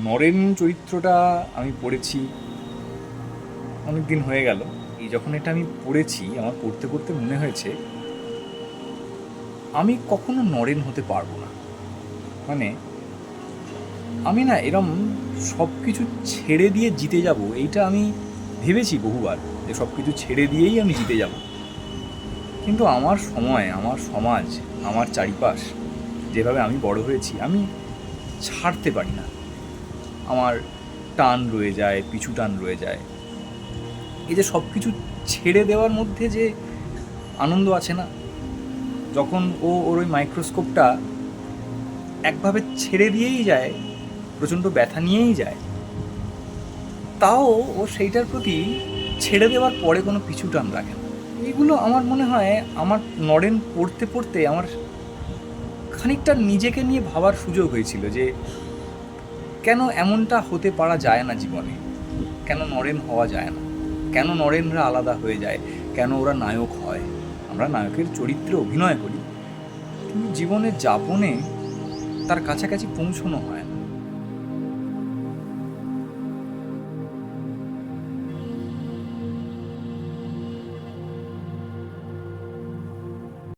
নরেন চরিত্রটা আমি পড়েছি অনেক দিন হয়ে গেল। এই যখন এটা আমি পড়েছি, আমার পড়তে পড়তে মনে হয়েছে আমি কখনো নরেন হতে পারবো না। মানে আমি না এরম সব কিছু ছেড়ে দিয়ে জিতে যাব, এইটা আমি ভেবেছি বহুবার যে সব কিছু ছেড়ে দিয়েই আমি জিতে যাব। কিন্তু আমার সময়, আমার সমাজ, আমার চারিপাশ, যেভাবে আমি বড় হয়েছি, আমি ছাড়তে পারি না। আমার টান রয়ে যায়, পিছু টান রয়ে যায়। এই যে সব কিছু ছেড়ে দেওয়ার মধ্যে যে আনন্দ আছে না, যখন ওর ওই মাইক্রোস্কোপটা একভাবে ছেড়ে দিয়েই যায়, প্রচণ্ড ব্যথা নিয়েই যায়, তাও ও সেইটার প্রতি ছেড়ে দেওয়ার পরে কোনো পিছু টান রাখে না। এইগুলো আমার মনে হয় আমার নরেন পড়তে পড়তে আমার খানিকটা নিজেকে নিয়ে ভাবার সুযোগ হয়েছিল যে কেন এমনটা হতে পারা যায় না জীবনে, কেন নরেন হওয়া যায় না, কেন নরেনরা আলাদা হয়ে যায়, কেন ওরা নায়ক হয়। আমরা নায়কের চরিত্রে অভিনয় করি, কিন্তু জীবনের যাপনে তার কাছাকাছি পৌঁছানো হয় না।